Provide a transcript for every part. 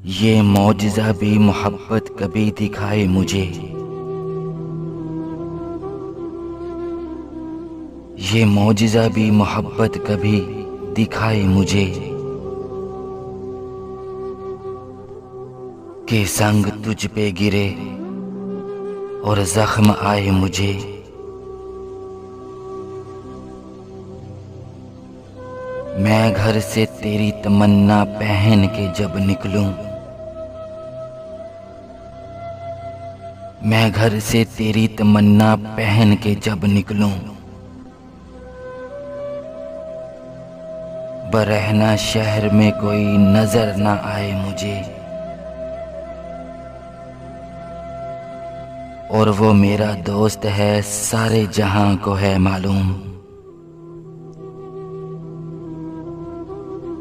ये मौजिज़ा भी मोहब्बत कभी दिखाए मुझे। ये मौजिज़ा भी मोहब्बत कभी दिखाए मुझे कि संग तुझ पे गिरे और जख्म आए मुझे। मैं घर से तेरी तमन्ना पहन के जब निकलूं, मैं घर से तेरी तमन्ना पहन के जब निकलूं, बरहना शहर में कोई नजर ना आए मुझे। और वो मेरा दोस्त है सारे जहां को है मालूम,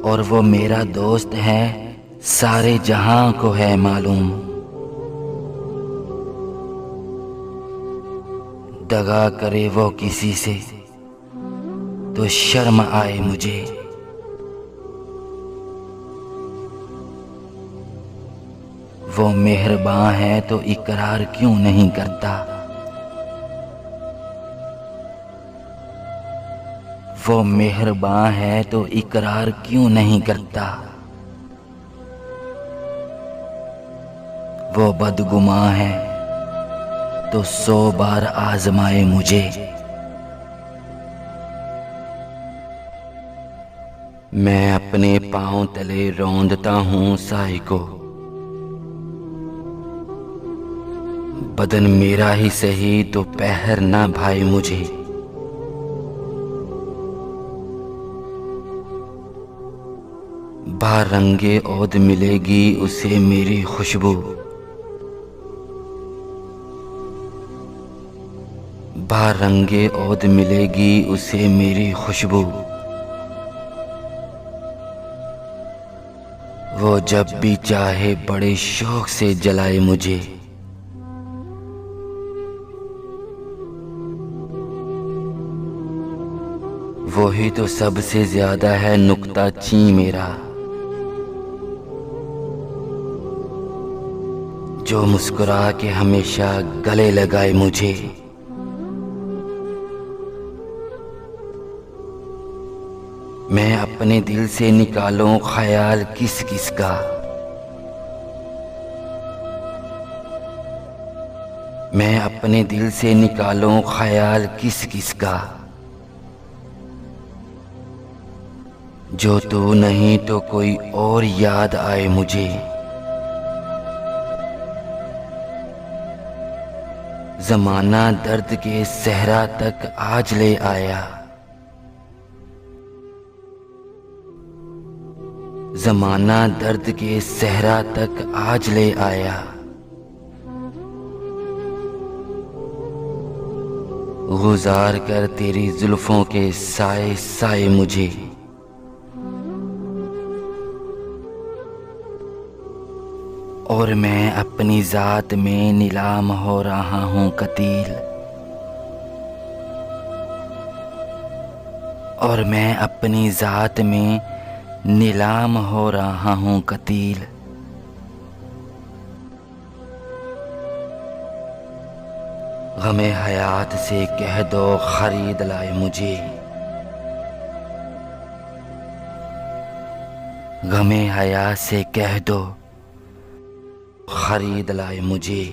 और वो मेरा दोस्त है सारे जहां को है मालूम। दगा करे वो किसी से तो शर्म आए मुझे। वो मेहरबान है तो इकरार क्यों नहीं करता, वो मेहरबान है तो इकरार क्यों नहीं करता। वो बदगुमां है तो 100 बार आजमाए मुझे। मैं अपने पांव तले रौंदता हूँ साए को, बदन मेरा ही सही तो पहर ना भाए मुझे। बारंगे औद मिलेगी उसे मेरी खुशबू, बारंगे औद मिलेगी उसे मेरी खुशबू। वो जब भी चाहे बड़े शौक से जलाए मुझे। वो ही तो सबसे ज्यादा है नुक्ता ची मेरा, जो मुस्कुरा के हमेशा गले लगाए मुझे। मैं अपने दिल से निकालूं ख्याल किस किस का, मैं अपने दिल से निकालूं ख्याल किस किस का। जो तू नहीं तो कोई और याद आए मुझे। ज़माना दर्द के सहरा तक आज ले आया, ज़माना दर्द के सहरा तक आज ले आया। गुजार कर तेरी जुल्फों के साए साए मुझे। और मैं अपनी जात में नीलाम हो रहा हूँ कतील, और मैं अपनी जात में नीलाम हो रहा हूँ कतील। गमे हयात से कह दो खरीद लाए मुझे, गमे हयात से कह दो खरीद लाए मुझे।